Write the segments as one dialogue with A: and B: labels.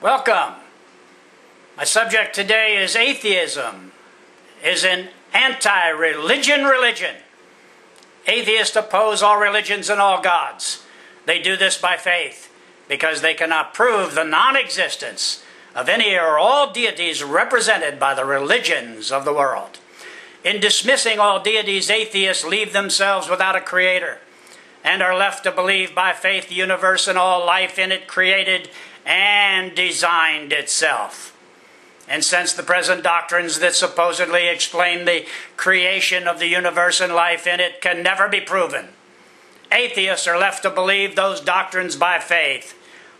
A: Welcome. My subject today is atheism, is an anti-religion religion. Atheists oppose all religions and all gods. They do this by faith because they cannot prove the non-existence of any or all deities represented by the religions of the world. In dismissing all deities, atheists leave themselves without a creator and are left to believe by faith the universe and all life in it created and designed itself. And since the present doctrines that supposedly explain the creation of the universe and life in it can never be proven, atheists are left to believe those doctrines by faith,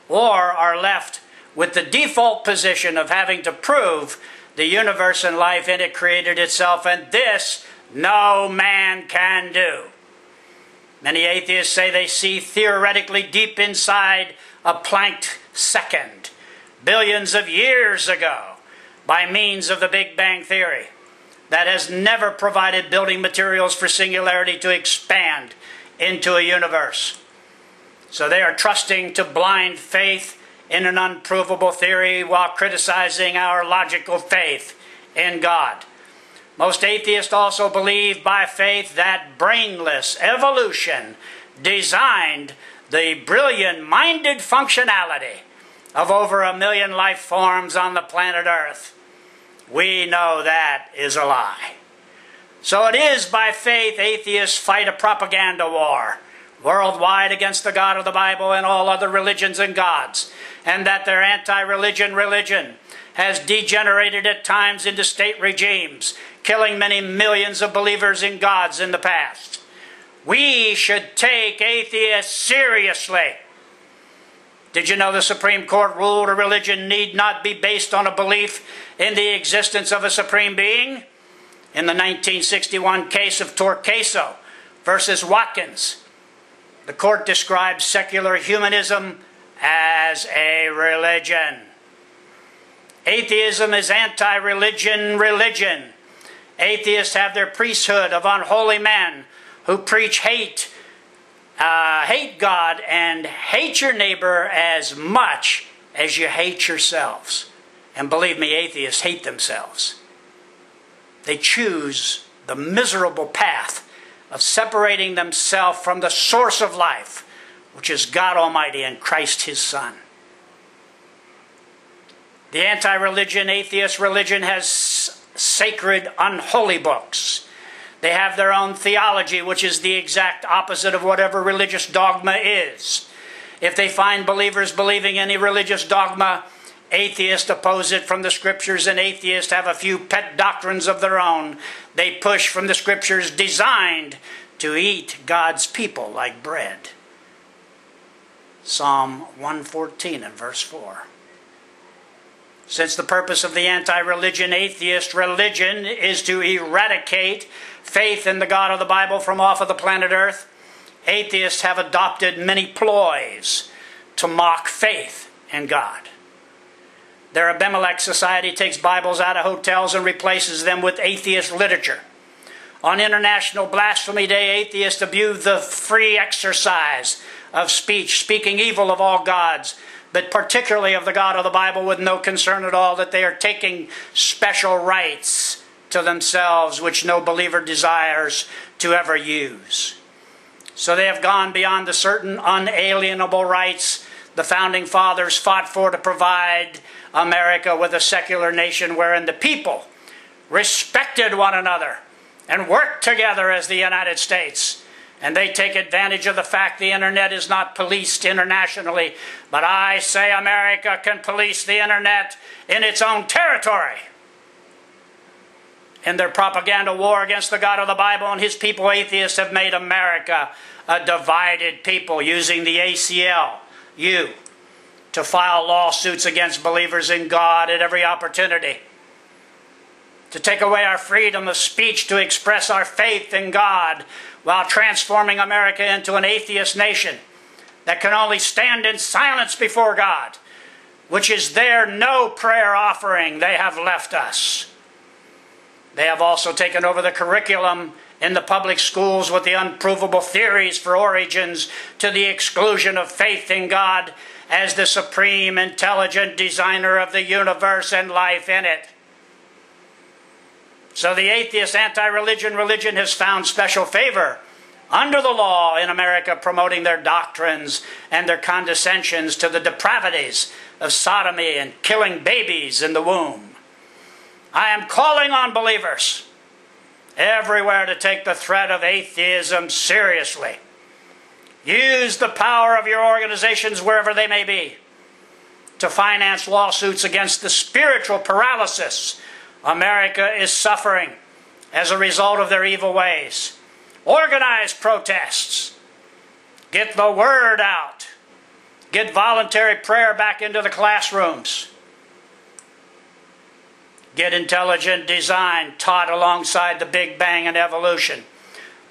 A: or are left with the default position of having to prove the universe and life in it created itself, and this no man can do. Many atheists say they see theoretically deep inside a Planck second, billions of years ago, by means of the Big Bang Theory, that has never provided building materials for singularity to expand into a universe. So they are trusting to blind faith in an unprovable theory while criticizing our logical faith in God. Most atheists also believe by faith that brainless evolution designed the brilliant-minded functionality of over 1 million life forms on the planet Earth. We know that is a lie. So it is by faith atheists fight a propaganda war worldwide against the God of the Bible and all other religions and gods, and that their anti-religion religion has degenerated at times into state regimes, killing many millions of believers in gods in the past. We should take atheists seriously. Did you know the Supreme Court ruled a religion need not be based on a belief in the existence of a supreme being? In the 1961 case of Torqueso versus Watkins, the court described secular humanism as a religion. Atheism is anti-religion religion. Atheists have their priesthood of unholy men who preach hate God and hate your neighbor as much as you hate yourselves. And believe me, atheists hate themselves. They choose the miserable path of separating themselves from the source of life, which is God Almighty and Christ His Son. The anti-religion atheist religion has sacred, unholy books. They have their own theology, which is the exact opposite of whatever religious dogma is. If they find believers believing any religious dogma, atheists oppose it from the Scriptures, and atheists have a few pet doctrines of their own they push from the Scriptures designed to eat God's people like bread. Psalm 114 and verse 4. Since the purpose of the anti-religion atheist religion is to eradicate faith in the God of the Bible from off of the planet Earth, atheists have adopted many ploys to mock faith in God. Their Abimelech Society takes Bibles out of hotels and replaces them with atheist literature. On International Blasphemy Day, atheists abuse the free exercise of speech, speaking evil of all gods, but particularly of the God of the Bible, with no concern at all that they are taking special rights to themselves which no believer desires to ever use. So they have gone beyond the certain unalienable rights the Founding Fathers fought for to provide America with a secular nation wherein the people respected one another and worked together as the United States. And they take advantage of the fact the internet is not policed internationally, but I say America can police the internet in its own territory. In their propaganda war against the God of the Bible and His people, atheists have made America a divided people, using the ACLU to file lawsuits against believers in God at every opportunity, to take away our freedom of speech to express our faith in God, while transforming America into an atheist nation that can only stand in silence before God, which is their no prayer offering they have left us. They have also taken over the curriculum in the public schools with the unprovable theories for origins to the exclusion of faith in God as the supreme intelligent designer of the universe and life in it. So the atheist anti-religion religion has found special favor under the law in America, promoting their doctrines and their condescensions to the depravities of sodomy and killing babies in the womb. I am calling on believers everywhere to take the threat of atheism seriously. Use the power of your organizations, wherever they may be, to finance lawsuits against the spiritual paralysis America is suffering as a result of their evil ways. Organize protests. Get the word out. Get voluntary prayer back into the classrooms. Get intelligent design taught alongside the Big Bang and evolution.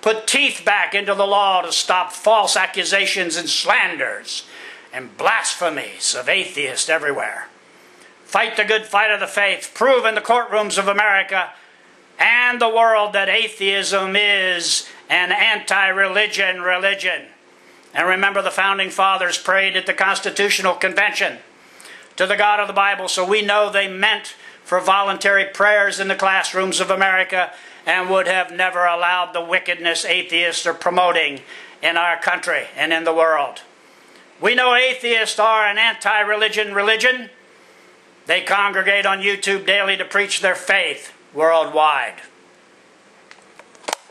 A: Put teeth back into the law to stop false accusations and slanders and blasphemies of atheists everywhere. Fight the good fight of the faith. Prove in the courtrooms of America and the world that atheism is an anti-religion religion. And remember, the Founding Fathers prayed at the Constitutional Convention to the God of the Bible, so we know they meant for voluntary prayers in the classrooms of America and would have never allowed the wickedness atheists are promoting in our country and in the world. We know atheists are an anti-religion religion. They congregate on YouTube daily to preach their faith worldwide.